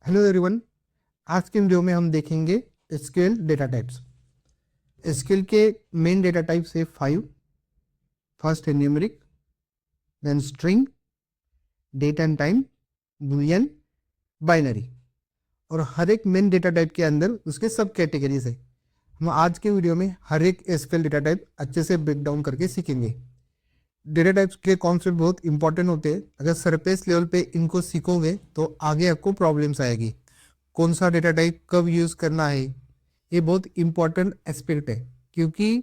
Hello everyone. आज के video में हम देखेंगे एसक्यूएल डेटा टाइप्स। एसक्यूएल के मेन डेटा टाइप्स है 5। फर्स्ट है numeric, then string, date and time, boolean, binary. और हर एक मेन डेटा टाइप के अंदर उसके सब कैटेगरीज है। हम आज के वीडियो में हर एक एसक्यूएल डेटा टाइप अच्छे से ब्रेक डाउन करके सीखेंगे। डेटा टाइप्स के कॉन्सेप्ट बहुत इंपॉर्टेंट होते हैं। अगर सरफेस लेवल पे इनको सीखोगे तो आगे आपको प्रॉब्लम्स आएगी। कौन सा डेटा टाइप कब यूज़ करना है, ये बहुत इंपॉर्टेंट एस्पेक्ट है, क्योंकि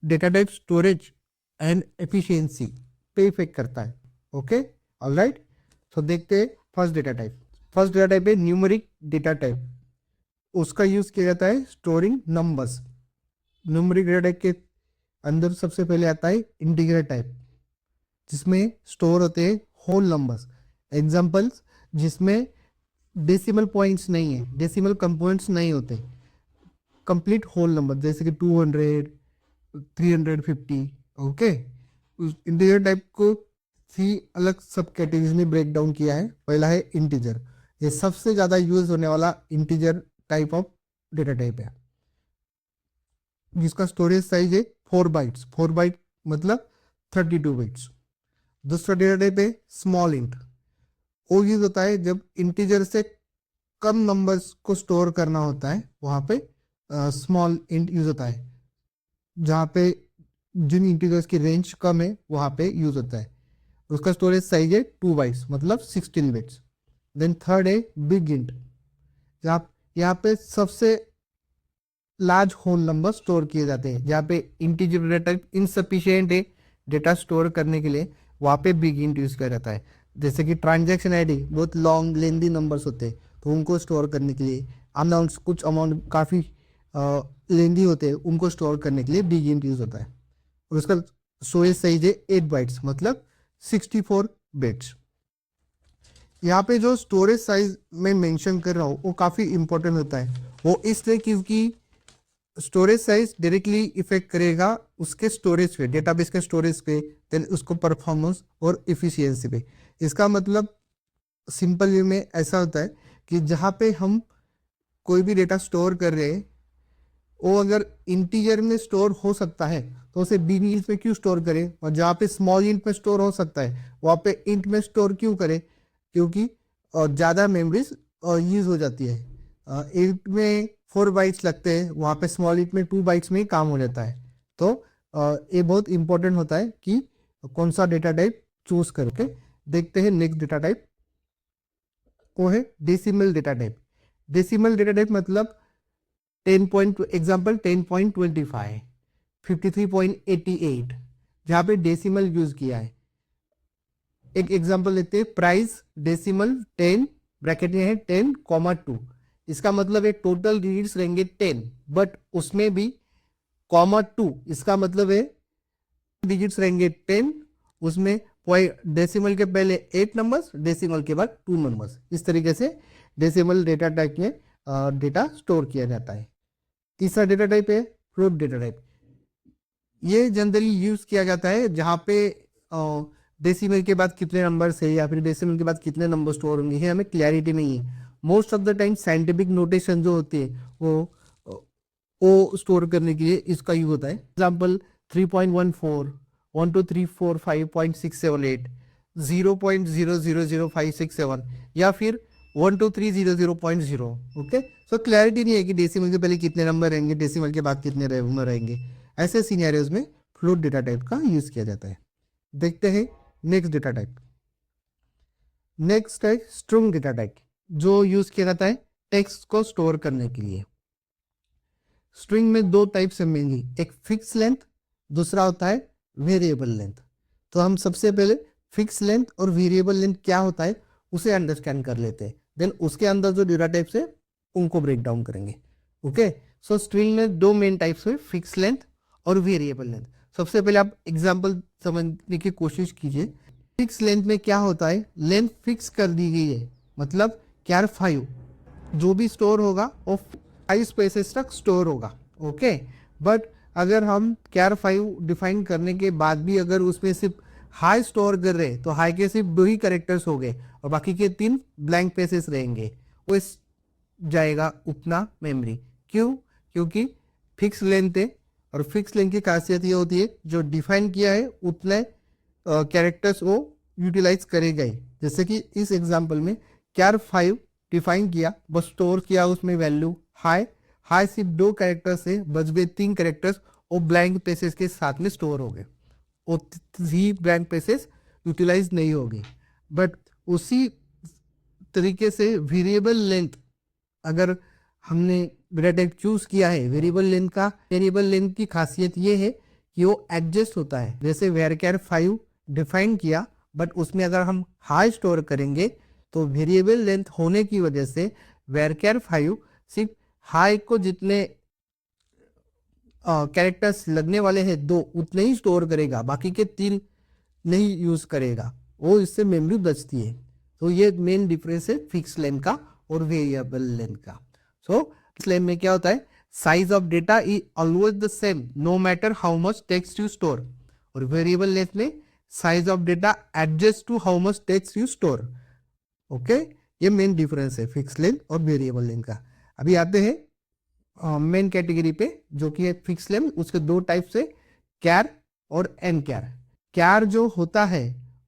data type storage and efficiency पे इफेक्ट करता है। Okay, alright. तो देखते हैं first data type. First data type है न्यूमेरिक डेटा टाइप। उसका यूज़ किया जाता है storing numbers. Numeric data type के अंदर सबसे पहले आता है इंटीजर टाइप, जिसमें स्टोर होते हैं होल नंबर्स। एग्जाम्पल्स जिसमें डेसिमल पॉइंट्स नहीं है, डेसिमल कंपोनेंट्स नहीं होते, कंप्लीट होल नंबर, जैसे कि 200, 350। ओके, उस इंटीजर टाइप को 3 अलग सब कैटेगरीज में ब्रेक डाउन किया है। पहला है इंटीजर, ये सबसे ज़्यादा यूज होने वाला integer type of data type है, जिसका स्टोरेज साइज है 4 बाइट्स। 4 बाइट मतलब 32 बिट्स। दूसरा डेटा टाइप है स्मॉल इंट। वो यूज होता है जब इंटीजर से कम नंबर्स को स्टोर करना होता है, वहाँ पे स्मॉल इंट यूज होता है। जहाँ पे जिन इंटीजर्स की रेंज कम है वहाँ पे यूज होता है। उसका स्टोरेज साइज है 2 बाइट्स मतलब 16 बिट्स। देन थर्ड है बिग इंट, जहाँ यहाँ पे सबसे लार्ज होल नंबर स्टोर किए जाते हैं। जहाँ पे इंटीजर डेटा टाइप इनसफिशियंट है डेटा स्टोर करने के लिए, वहाँ पे बिग इंट यूज किया जाता है। जैसे कि ट्रांजैक्शन आईडी बहुत लॉन्ग लेंदी नंबर्स होते हैं, तो उनको स्टोर करने के लिए, अमाउंट्स कुछ अमाउंट काफ़ी लेंदी होते हैं, उनको स्टोर करने के लिए बिग इंट यूज होता है। और उसका स्टोरेज साइज है 8 बाइट्स मतलब 64 बिट्स। यहाँ पे जो स्टोरेज साइज मैं मेंशन कर रहा हूँ वो काफ़ी इंपॉर्टेंट होता है। वो इसलिए क्योंकि स्टोरेज साइज डायरेक्टली इफेक्ट करेगा उसके स्टोरेज पे, डेटाबेस के स्टोरेज पे, देन उसको परफॉर्मेंस और इफिशियंसी पे। इसका मतलब सिंपल वे में ऐसा होता है कि जहाँ पे हम कोई भी डेटा स्टोर कर रहे हैं, वो अगर इंटीजर में स्टोर हो सकता है तो उसे बिग इंट में क्यों स्टोर करें, और जहाँ पे स्मॉल इंट में स्टोर हो सकता है वहाँ पे इंट में स्टोर क्यों करें, क्योंकि ज़्यादा मेमोरीज यूज हो जाती है। इंट में 4 बाइट्स लगते हैं, वहाँ पे स्मॉल इंट में 2 बाइट्स में ही काम हो जाता है। तो ये बहुत इंपॉर्टेंट होता है कि कौन सा डेटा टाइप चूज करके। देखते हैं नेक्स्ट डेटा टाइप, वो है decimal data type. Decimal data type मतलब 10 एग्जाम्पल 10.25, 53.88, जहाँ पे डेसिमल यूज किया है। एक एग्जाम्पल लेते हैं, प्राइस डेसिमल 10 ब्रैकेट में है 10,2। इसका मतलब है टोटल डिजिट्स रहेंगे 10, बट उसमें भी कॉमा 2, इसका मतलब है डिजिट्स रहेंगे 10, उसमें डेसिमल के पहले 8 नंबर्स, डेसिमल के बाद 2 नंबर्स। इस तरीके से डेसिमल डेटा टाइप में डेटा स्टोर किया जाता है। तीसरा डेटा टाइप है फ्लोट डेटा टाइप। ये जनरली यूज किया जाता है जहाँ पे डेसिमल के बाद कितने नंबर्स है या फिर डेसिमल के बाद कितने नंबर स्टोर होंगे, ये हमें क्लैरिटी नहीं है। Most of the time scientific notation जो होती है वो स्टोर करने के लिए इसका यूज होता है। एग्जाम्पल 3.14, 12345.678, 0.000567 या फिर 12300.0। ओके, सो क्लैरिटी नहीं है कि डेसिमल के पहले कितने नंबर रहेंगे, डेसिमल के बाद कितने नंबर रहेंगे। ऐसे सिनेरियोज में फ्लोट डेटा टाइप का यूज किया जाता है। देखते हैं नेक्स्ट डेटा टाइप। नेक्स्ट है स्ट्रिंग डेटा टाइप, जो यूज किया जाता है टेक्स्ट को स्टोर करने के लिए। स्ट्रिंग में 2 टाइप्स है मेनली, एक फिक्स लेंथ, दूसरा होता है वेरिएबल लेंथ। तो हम सबसे पहले फिक्स लेंथ और वेरिएबल लेंथ क्या होता है उसे अंडरस्टैंड कर लेते हैं, देन उसके अंदर जो डेटा टाइप्स है उनको ब्रेक डाउन करेंगे। ओके, सो स्ट्रिंग में 2 मेन टाइप्स है, फिक्स लेंथ और वेरिएबल लेंथ। सबसे पहले आप एग्जाम्पल समझने की कोशिश कीजिए। फिक्स लेंथ में क्या होता है, लेंथ फिक्स कर दी गई है, मतलब कैर 5 जो भी स्टोर होगा वो 5 स्पेसेस तक स्टोर होगा। ओके, बट अगर हम कैर 5 डिफाइन करने के बाद भी अगर उसमें सिर्फ हाई स्टोर कर रहे हैं तो हाई के सिर्फ 2 ही कैरेक्टर्स हो गए और बाकी के 3 ब्लैंक स्पेसेस रहेंगे। वो जाएगा उतना मेमोरी। क्यों? क्योंकि फिक्स लेंथ है और फिक्स लेंथ की खासियत ये होती है जो डिफाइन किया है उतने कैरेक्टर्स वो यूटिलाइज करेगा ही। जैसे कि इस एग्जांपल में कैर 5 डिफाइन किया, बस स्टोर किया उसमें वैल्यू हाई। हाई सिर्फ 2 कैरेक्टर से, बच गए 3 कैरेक्टर्स, वो ब्लैंक स्पेसेस के साथ में स्टोर हो गए, वो 3 ब्लैंक स्पेसेस यूटिलाइज नहीं होगी। बट उसी तरीके से वेरिएबल लेंथ, अगर हमने डेटा टाइप चूज किया है वेरिएबल लेंथ की खासियत ये है कि वो एडजस्ट होता है। जैसे वेरकैर 5 डिफाइन किया, बट उसमें अगर हम हाई स्टोर करेंगे तो वेरिएबल लेंथ होने की वजह से वेरकैर 5 सिर्फ हाई को जितने कैरेक्टर्स लगने वाले हैं 2 उतने ही स्टोर करेगा, बाकी के 3 नहीं यूज करेगा, वो इससे मेमोरी बचती है। तो ये मेन डिफरेंस है फिक्स लेंथ का और वेरिएबल लेंथ का। सो फिक्स लेंथ में क्या होता है, size of data is always the same no matter how much text you store, और वेरिएबल लेंथ में size of data adjust to how much text you store. Okay, ये main difference है fix length और variable length का। अभी आते हैं main category पे जो कि है फिक्स लेंथ। उसके 2 टाइप से, कैर और एन कैर। कैर जो होता है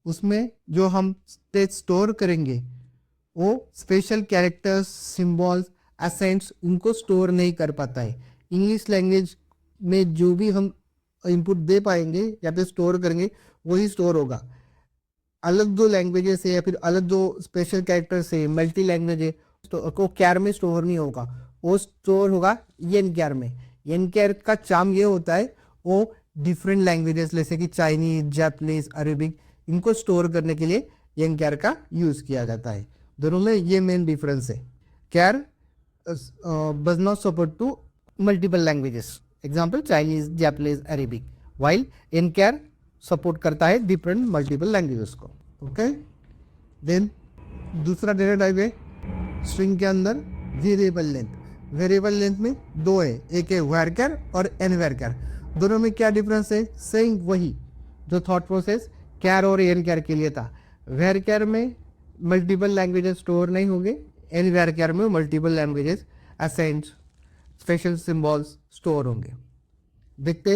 उसमें जो हम टेक्स्ट स्टोर करेंगे वो स्पेशल कैरेक्टर्स, सिंबल्स, एसेंट्स उनको स्टोर नहीं कर पाता है। इंग्लिश लैंग्वेज में जो भी हम इनपुट दे पाएंगे या फिर स्टोर करेंगे वही स्टोर होगा। अलग जो लैंग्वेजेस है या फिर अलग जो स्पेशल कैरेक्टर्स है, मल्टी लैंग्वेज है, तो को कैर में स्टोर नहीं होगा, वो स्टोर होगा एन कैर में। एन कैर का चार्म ये होता है वो डिफरेंट लैंग्वेजेस जैसे कि चाइनीज, जापानीज, अरेबिक, इनको स्टोर करने के लिए एन कैर का यूज किया जाता है। दोनों में ये मेन डिफरेंस है। Char does not support to multiple languages, example Chinese, Japanese, Arabic, while nchar support करता है डिफरेंट मल्टीपल लैंग्वेजेस को। ओके, देन दूसरा डेटा टाइप है स्ट्रिंग के अंदर वेरिएबल लेंथ। वेरिएबल लेंथ में 2 है, एक है varchar और एन varchar। दोनों में क्या डिफरेंस है, सेम वही जो थॉट प्रोसेस कैर और एन कैर के लिए था। varchar में मल्टीपल लैंग्वेजेस स्टोर नहीं होंगे, एन varchar में multiple languages, ascents, special symbols store होंगे। देखते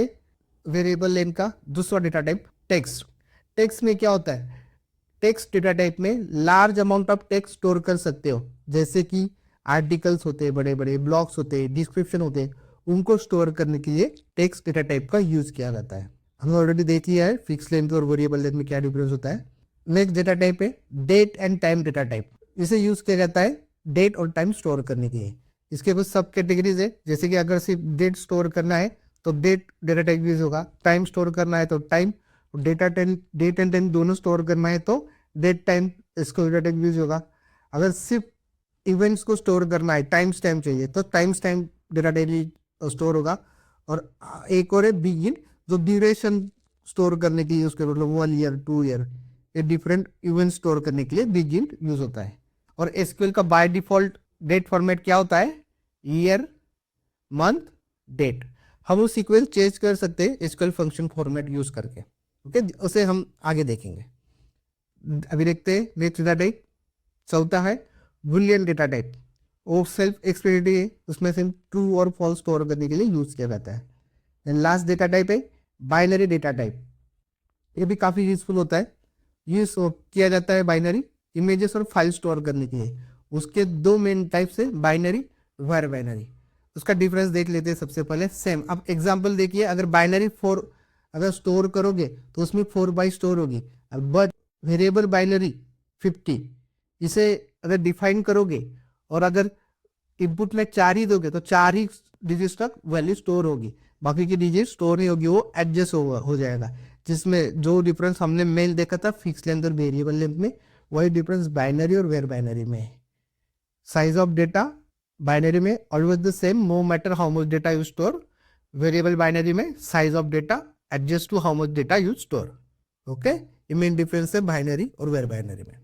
वेरिएबल लेंथ का दूसरा डेटा टाइप टेक्स्ट। टेक्स्ट में क्या होता है, टेक्स्ट डेटा टाइप में large amount of text store कर सकते हो, जैसे कि आर्टिकल्स होते हैं, बड़े बड़े ब्लॉग्स होते हैं, डिस्क्रिप्शन होते हैं, उनको स्टोर करने के लिए टेक्स्ट डेटा टाइप का यूज किया जाता है। हमने ऑलरेडी देख लिया है फिक्स लेंथ और वेरिएबल लेंथ में क्या डिफरेंस होता है। नेक्स्ट डेटा टाइप है date and time data type. इसे यूज किया जाता है डेट और टाइम स्टोर करने के लिए। इसके कुछ सब कैटेगरीज है, जैसे कि अगर सिर्फ डेट स्टोर करना है तो डेट डेटा टाइप यूज होगा, टाइम स्टोर करना है तो टाइम, डेट एंड टाइम दोनों स्टोर करना है तो डेट टाइम इसको डेटा टाइप यूज होगा। अगर सिर्फ इवेंट्स को स्टोर करना है, टाइम स्टैम्प चाहिए तो time stamp data type store होगा। और एक और है बिगिन जो ड्यूरेशन स्टोर करने के लिए यूज कर, मतलब 1 ईयर 2 ईयर, ये डिफरेंट इवेंट स्टोर करने के लिए बिगिन यूज होता है। और एसक्यूएल का बाय डिफॉल्ट डेट फॉर्मेट क्या होता है, ईयर, मंथ, डेट। हम वो सीक्वेंस चेंज कर सकते हैं एसक्यूएल फंक्शन फॉर्मेट यूज करके। ओके, उसे हम आगे देखेंगे। अभी देखते हैं नेक्स्ट डेटा टाइप। चौथा है बुलियन डेटा टाइप। वो सेल्फ एक्सप्लेनेटरी है, उसमें से ट्रू और फॉल्स स्टोर करने के लिए यूज किया जाता है। लास्ट डेटा टाइप है बाइनरी डेटा टाइप। ये भी काफी यूजफुल होता है, यूज किया जाता है बाइनरी इमेजेस और फाइल स्टोर करने के लिए। उसके 2 मेन टाइप से बाइनरी, वर बाइनरी। उसका डिफरेंस देख लेते हैं सबसे पहले। सेम अब एग्जांपल देखिए, अगर बाइनरी 4 अगर स्टोर करोगे तो उसमें 4 बाइट स्टोर होगी। बट वेरिएबल बाइनरी 50, इसे अगर डिफाइन करोगे और अगर इनपुट में 4 ही दोगे तो 4 ही डिजिट तक वैल्यू स्टोर होगी, बाकी की डिजिट स्टोर नहीं होगी, वो एडजस्ट हो जाएगा। जिसमें जो डिफरेंस हमने मेल देखा था फिक्स लेंथ और वेरिएबल लेंथ में, वही डिफरेंस बाइनरी और वेर बाइनरी में है। साइज ऑफ डेटा बाइनरी में always the same no matter how much data you store. Variable binary में size of data adjust to how much data you store. Okay, ये main difference है binary और var binary में।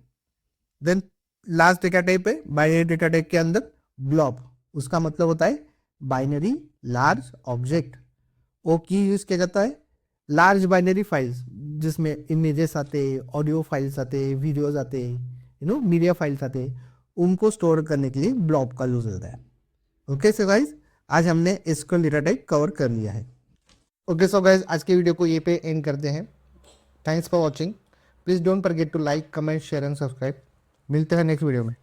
Then last data type है binary data type के अंदर blob. उसका मतलब होता है बाइनरी लार्ज ऑब्जेक्ट। वो की यूज किया जाता है लार्ज बाइनरी फाइल्स, जिसमें इमेजेस आते हैं, ऑडियो फाइल्स आते हैं, वीडियोज आते हैं, मीडिया फाइल्स आते हैं, उनको स्टोर करने के लिए ब्लॉब का यूज होता है। ओके सो गाइज, आज हमने एसक्यूएल डेटा टाइप कवर कर लिया है। ओके सो गाइज, आज के वीडियो को ये पे एंड करते हैं। Thanks for watching. Please don't forget to like, comment, share and subscribe. मिलते हैं नेक्स्ट वीडियो में।